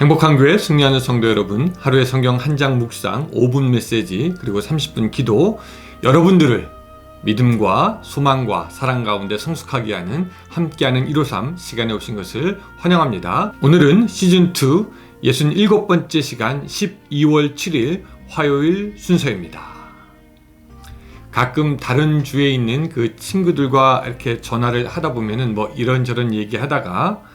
행복한 교회 승리하는 성도 여러분, 하루의 성경 한 장 묵상, 5분 메시지, 그리고 30분 기도, 여러분들을 믿음과 소망과 사랑 가운데 성숙하게 하는 함께하는 153 시간에 오신 것을 환영합니다. 오늘은 시즌2 67번째 시간 12월 7일 화요일 순서입니다. 가끔 다른 주에 있는 그 친구들과 이렇게 전화를 하다 보면은 뭐 이런저런 얘기하다가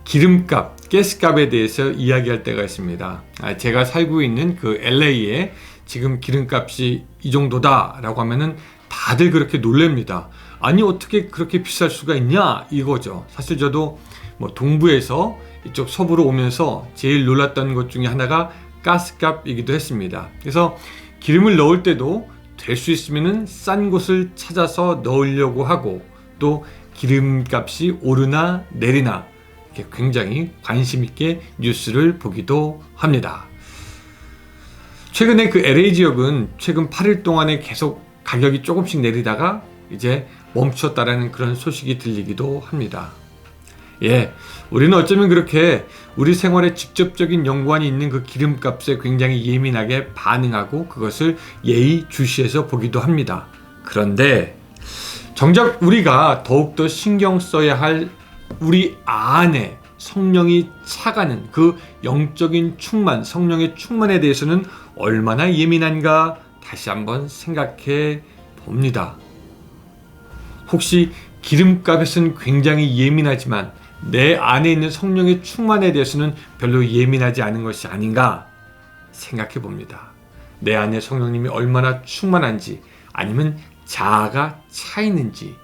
기름값, 가스값에 대해서 이야기할 때가 있습니다. 제가 살고 있는 그 LA에 지금 기름값이 이 정도다 라고 하면은 다들 그렇게 놀랍니다. 아니 어떻게 그렇게 비쌀 수가 있냐 이거죠. 사실 저도 뭐 동부에서 이쪽 서부로 오면서 제일 놀랐던 것 중에 하나가 가스값이기도 했습니다. 그래서 기름을 넣을 때도 될 수 있으면은 싼 곳을 찾아서 넣으려고 하고, 또 기름값이 오르나 내리나 굉장히 관심 있게 뉴스를 보기도 합니다. 최근에 그 LA 지역은 최근 8일 동안에 계속 가격이 조금씩 내리다가 이제 멈췄다라는 그런 소식이 들리기도 합니다. 우리는 어쩌면 그렇게 우리 생활에 직접적인 연관이 있는 그 기름값에 굉장히 예민하게 반응하고 그것을 예의주시해서 보기도 합니다. 그런데 정작 우리가 더욱더 신경 써야 할 우리 안에 성령이 차가는 그 영적인 충만, 성령의 충만에 대해서는 얼마나 예민한가 다시 한번 생각해 봅니다. 혹시 기름값에서는 굉장히 예민하지만 내 안에 있는 성령의 충만에 대해서는 별로 예민하지 않은 것이 아닌가 생각해 봅니다. 내 안에 성령님이 얼마나 충만한지, 아니면 자아가 차 있는지,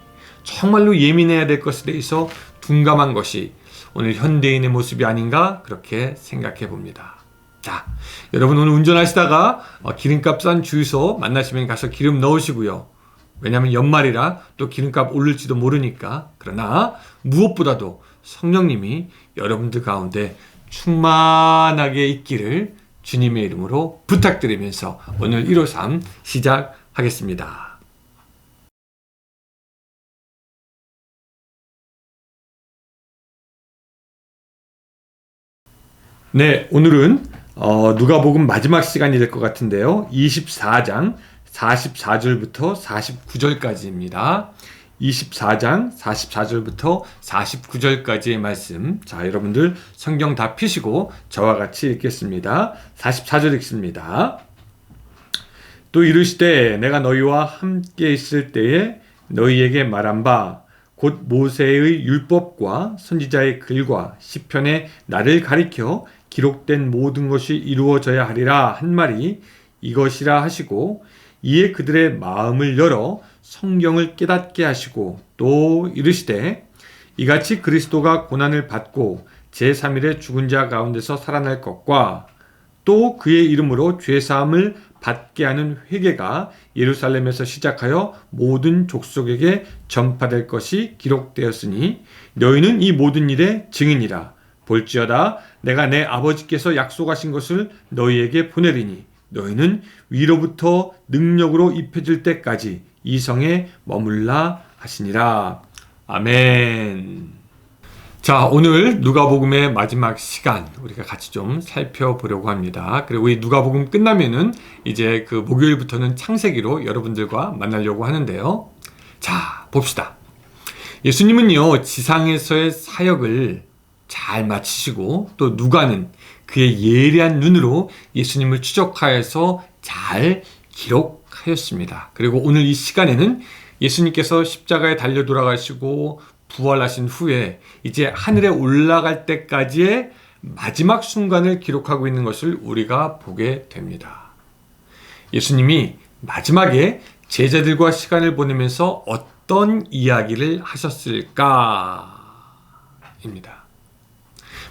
정말로 예민해야 될 것에 대해서 둔감한 것이 오늘 현대인의 모습이 아닌가 그렇게 생각해 봅니다. 자, 여러분 오늘 운전하시다가 기름값 싼 주유소 만나시면 가서 기름 넣으시고요. 왜냐하면 연말이라 또 기름값 오를지도 모르니까. 그러나 무엇보다도 성령님이 여러분들 가운데 충만하게 있기를 주님의 이름으로 부탁드리면서 오늘 153 시작하겠습니다. 네, 오늘은 누가복음 마지막 시간이 될 것 같은데요. 24장 44절부터 49절까지입니다. 24장 44절부터 49절까지의 말씀. 자, 여러분들 성경 다 펴시고 저와 같이 읽겠습니다. 44절 읽습니다. 또 이르시되 내가 너희와 함께 있을 때에 너희에게 말한 바 곧 모세의 율법과 선지자의 글과 시편에 나를 가리켜 기록된 모든 것이 이루어져야 하리라 한 말이 이것이라 하시고, 이에 그들의 마음을 열어 성경을 깨닫게 하시고, 또 이르시되 이같이 그리스도가 고난을 받고 제3일에 죽은 자 가운데서 살아날 것과 또 그의 이름으로 죄사함을 받게 하는 회개가 예루살렘에서 시작하여 모든 족속에게 전파될 것이 기록되었으니 너희는 이 모든 일의 증인이라. 볼지어다 내가 내 아버지께서 약속하신 것을 너희에게 보내리니 너희는 위로부터 능력으로 입혀질 때까지 이 성에 머물라 하시니라. 아멘. 자, 오늘 누가복음의 마지막 시간 우리가 같이 좀 살펴보려고 합니다. 그리고 이 누가복음 끝나면은 이제 그 목요일부터는 창세기로 여러분들과 만나려고 하는데요. 자, 봅시다. 예수님은요, 지상에서의 사역을 잘 마치시고, 또 누가는 그의 예리한 눈으로 예수님을 추적하여서 잘 기록하였습니다. 그리고 오늘 이 시간에는 예수님께서 십자가에 달려 돌아가시고 부활하신 후에 이제 하늘에 올라갈 때까지의 마지막 순간을 기록하고 있는 것을 우리가 보게 됩니다. 예수님이 마지막에 제자들과 시간을 보내면서 어떤 이야기를 하셨을까? 입니다.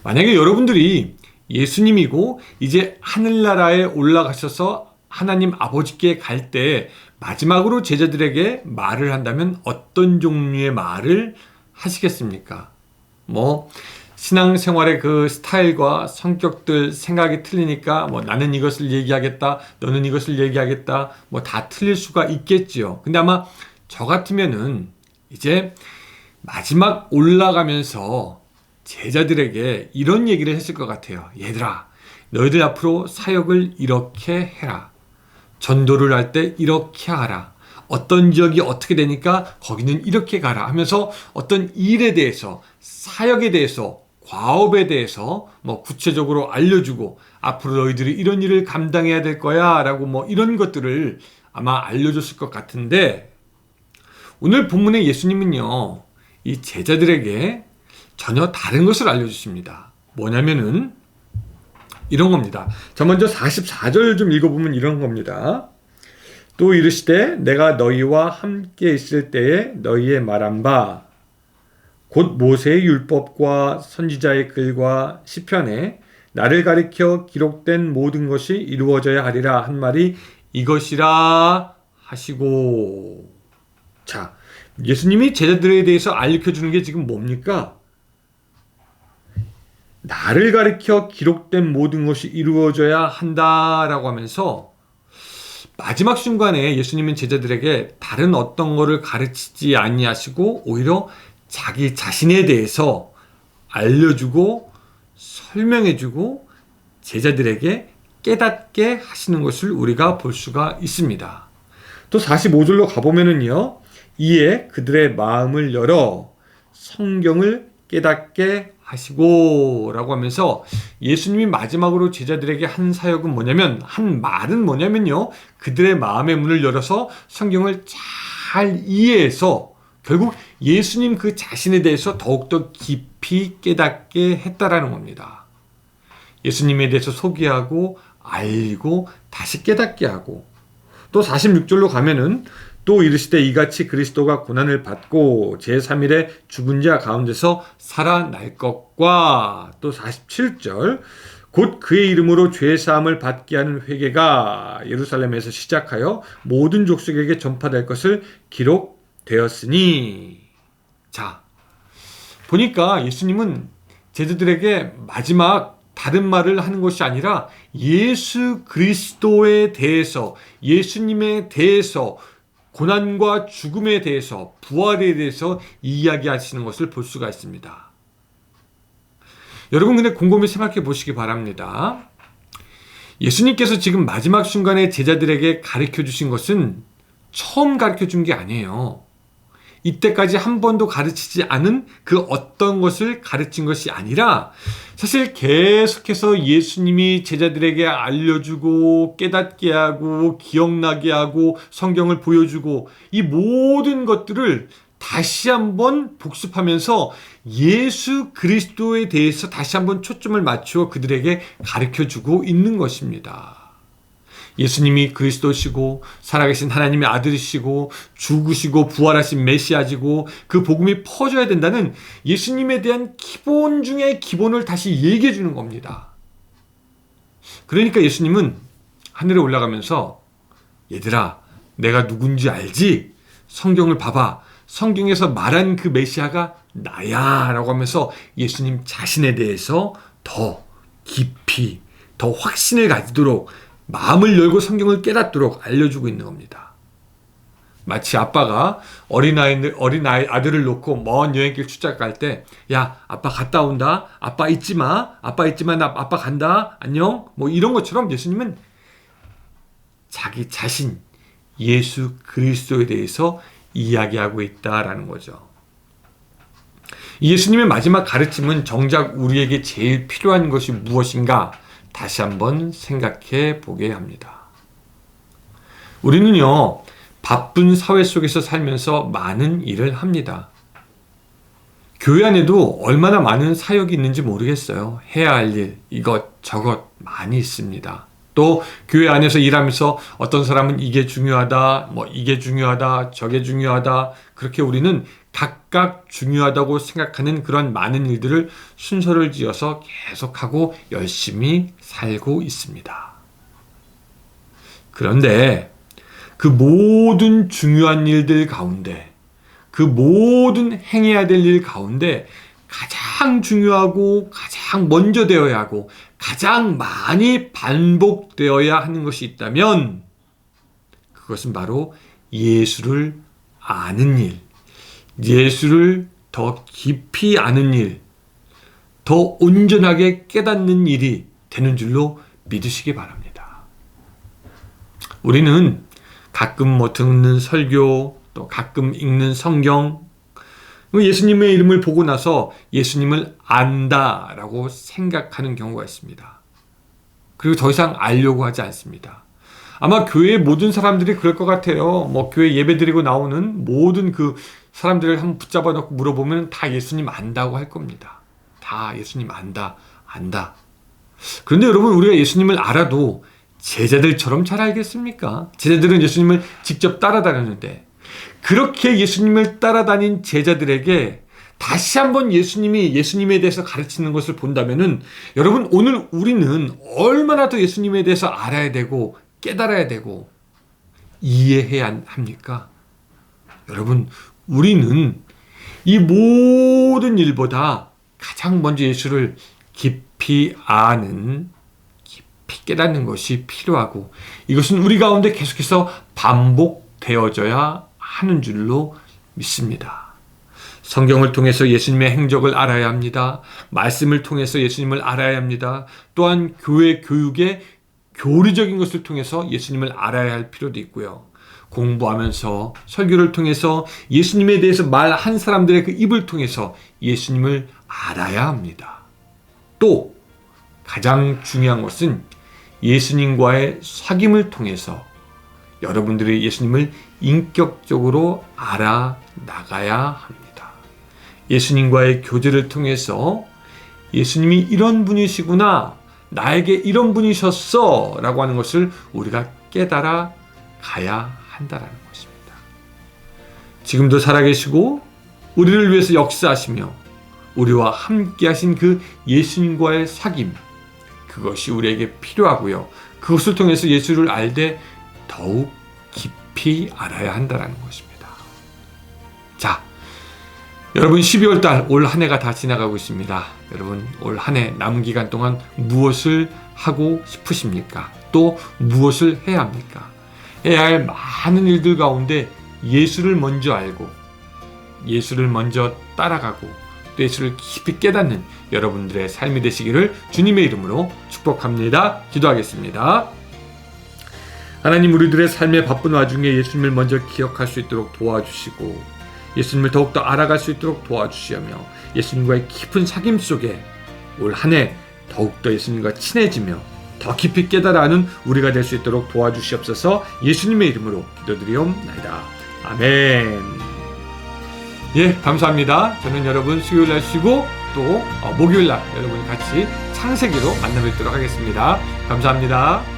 만약에 여러분들이 예수님이고 이제 하늘나라에 올라가셔서 하나님 아버지께 갈 때 마지막으로 제자들에게 말을 한다면 어떤 종류의 말을 하시겠습니까? 뭐 신앙생활의 그 스타일과 성격들 생각이 틀리니까 뭐 나는 이것을 얘기하겠다, 너는 이것을 얘기하겠다, 뭐 다 틀릴 수가 있겠지요. 근데 아마 저 같으면은 이제 마지막 올라가면서 제자들에게 이런 얘기를 했을 것 같아요. 얘들아, 너희들 앞으로 사역을 이렇게 해라. 전도를 할 때 이렇게 하라. 어떤 지역이 어떻게 되니까 거기는 이렇게 가라 하면서 어떤 일에 대해서, 사역에 대해서, 과업에 대해서 구체적으로 알려주고, 앞으로 너희들이 이런 일을 감당해야 될 거야 라고 이런 것들을 아마 알려줬을 것 같은데, 오늘 본문의 예수님은요, 이 제자들에게 전혀 다른 것을 알려주십니다. 뭐냐면은 이런 겁니다. 자, 먼저 44절 좀 읽어보면 이런 겁니다. 또 이르시되 내가 너희와 함께 있을 때에 너희의 말한 바 곧 모세의 율법과 선지자의 글과 시편에 나를 가리켜 기록된 모든 것이 이루어져야 하리라 한 말이 이것이라 하시고. 자, 예수님이 제자들에 대해서 알려주는 게 지금 뭡니까? 나를 가리켜 기록된 모든 것이 이루어져야 한다라고 하면서 마지막 순간에 예수님은 제자들에게 다른 어떤 것을 가르치지 아니하시고 오히려 자기 자신에 대해서 알려주고 설명해주고 제자들에게 깨닫게 하시는 것을 우리가 볼 수가 있습니다. 또 45절로 가보면은요, 이에 그들의 마음을 열어 성경을 깨닫게 하시고 라고 하면서 예수님이 마지막으로 제자들에게 한 사역은 뭐냐면, 한 말은 뭐냐면요, 그들의 마음의 문을 열어서 성경을 잘 이해해서 결국 예수님 그 자신에 대해서 더욱더 깊이 깨닫게 했다라는 겁니다. 예수님에 대해서 소개하고 알고 다시 깨닫게 하고. 또 46절로 가면은 또 이르시되 이같이 그리스도가 고난을 받고 제3일에 죽은 자 가운데서 살아날 것과, 또 47절 곧 그의 이름으로 죄사함을 받게 하는 회개가 예루살렘에서 시작하여 모든 족속에게 전파될 것을 기록되었으니. 자, 보니까 예수님은 제자들에게 마지막 다른 말을 하는 것이 아니라 예수 그리스도에 대해서, 예수님에 대해서, 고난과 죽음에 대해서, 부활에 대해서 이야기하시는 것을 볼 수가 있습니다. 여러분, 근데 곰곰이 생각해 보시기 바랍니다. 예수님께서 지금 마지막 순간에 제자들에게 가르쳐 주신 것은 처음 가르쳐 준 게 아니에요. 이때까지 한 번도 가르치지 않은 그 어떤 것을 가르친 것이 아니라 사실 계속해서 예수님이 제자들에게 알려주고 깨닫게 하고 기억나게 하고 성경을 보여주고 이 모든 것들을 다시 한번 복습하면서 예수 그리스도에 대해서 다시 한번 초점을 맞추어 그들에게 가르쳐주고 있는 것입니다. 예수님이 그리스도시고 살아계신 하나님의 아들이시고 죽으시고 부활하신 메시아지고 그 복음이 퍼져야 된다는 예수님에 대한 기본 중에 기본을 다시 얘기해 주는 겁니다. 그러니까 예수님은 하늘에 올라가면서 얘들아, 내가 누군지 알지? 성경을 봐봐. 성경에서 말한 그 메시아가 나야 라고 하면서 예수님 자신에 대해서 더 깊이, 더 확신을 가지도록, 마음을 열고 성경을 깨닫도록 알려주고 있는 겁니다. 마치 아빠가 어린 아들을 놓고 먼 여행길 출장 갈 때, 야, 아빠 갔다 온다. 아빠 잊지 마. 나 아빠 간다. 안녕. 이런 것처럼 예수님은 자기 자신, 예수 그리스도에 대해서 이야기하고 있다라는 거죠. 예수님의 마지막 가르침은 정작 우리에게 제일 필요한 것이 무엇인가? 다시 한번 생각해 보게 합니다. 우리는요, 바쁜 사회 속에서 살면서 많은 일을 합니다. 교회 안에도 얼마나 많은 사역이 있는지 모르겠어요. 해야 할 일, 이것, 저것 많이 있습니다. 또 교회 안에서 일하면서 어떤 사람은 이게 중요하다, 이게 중요하다, 저게 중요하다, 그렇게 우리는 각각 중요하다고 생각하는 그런 많은 일들을 순서를 지어서 계속하고 열심히 살고 있습니다. 그런데 그 모든 중요한 일들 가운데, 그 모든 행해야 될 일 가운데 가장 중요하고 가장 먼저 되어야 하고 가장 많이 반복되어야 하는 것이 있다면 그것은 바로 예수를 아는 일, 예수를 더 깊이 아는 일, 더 온전하게 깨닫는 일이 되는 줄로 믿으시기 바랍니다. 우리는 가끔 듣는 설교, 또 가끔 읽는 성경, 예수님의 이름을 보고 나서 예수님을 안다라고 생각하는 경우가 있습니다. 그리고 더 이상 알려고 하지 않습니다. 아마 교회의 모든 사람들이 그럴 것 같아요. 교회 예배 드리고 나오는 모든 그 사람들을 한번 붙잡아 놓고 물어보면 다 예수님 안다고 할 겁니다. 다 예수님 안다. 그런데 여러분, 우리가 예수님을 알아도 제자들처럼 잘 알겠습니까? 제자들은 예수님을 직접 따라다녔는데, 그렇게 예수님을 따라다닌 제자들에게 다시 한번 예수님이 예수님에 대해서 가르치는 것을 본다면은, 여러분, 오늘 우리는 얼마나 더 예수님에 대해서 알아야 되고 깨달아야 되고 이해해야 합니까? 여러분, 우리는 이 모든 일보다 가장 먼저 예수를 깊이 아는, 깊이 깨닫는 것이 필요하고, 이것은 우리 가운데 계속해서 반복되어져야 하는 줄로 믿습니다. 성경을 통해서 예수님의 행적을 알아야 합니다. 말씀을 통해서 예수님을 알아야 합니다. 또한 교회 교육의 교리적인 것을 통해서 예수님을 알아야 할 필요도 있고요. 공부하면서 설교를 통해서 예수님에 대해서 말한 사람들의 그 입을 통해서 예수님을 알아야 합니다. 또 가장 중요한 것은 예수님과의 사귐을 통해서 여러분들이 예수님을 인격적으로 알아나가야 합니다. 예수님과의 교제를 통해서 예수님이 이런 분이시구나, 나에게 이런 분이셨어 라고 하는 것을 우리가 깨달아 가야 한다라는 것입니다. 지금도 살아계시고 우리를 위해서 역사하시며 우리와 함께 하신 그 예수님과의 사귐, 그것이 우리에게 필요하고요. 그것을 통해서 예수를 알되 더욱 깊이 알아야 한다는 것입니다. 자, 여러분, 12월 달 올 한 해가 다 지나가고 있습니다. 여러분, 올 한 해 남은 기간 동안 무엇을 하고 싶으십니까? 또 무엇을 해야 합니까? 해야 할 많은 일들 가운데 예수를 먼저 알고 예수를 먼저 따라가고 또 예수를 깊이 깨닫는 여러분들의 삶이 되시기를 주님의 이름으로 축복합니다. 기도하겠습니다. 하나님, 우리들의 삶의 바쁜 와중에 예수님을 먼저 기억할 수 있도록 도와주시고 예수님을 더욱더 알아갈 수 있도록 도와주시며 예수님과의 깊은 사귐 속에 올 한 해 더욱더 예수님과 친해지며 더 깊이 깨달아 아는 우리가 될 수 있도록 도와주시옵소서. 예수님의 이름으로 기도드리옵나이다. 아멘. 예, 감사합니다. 저는 여러분 수요일날 쉬고 또 목요일날 여러분 같이 창세기로 만나 뵙도록 하겠습니다. 감사합니다.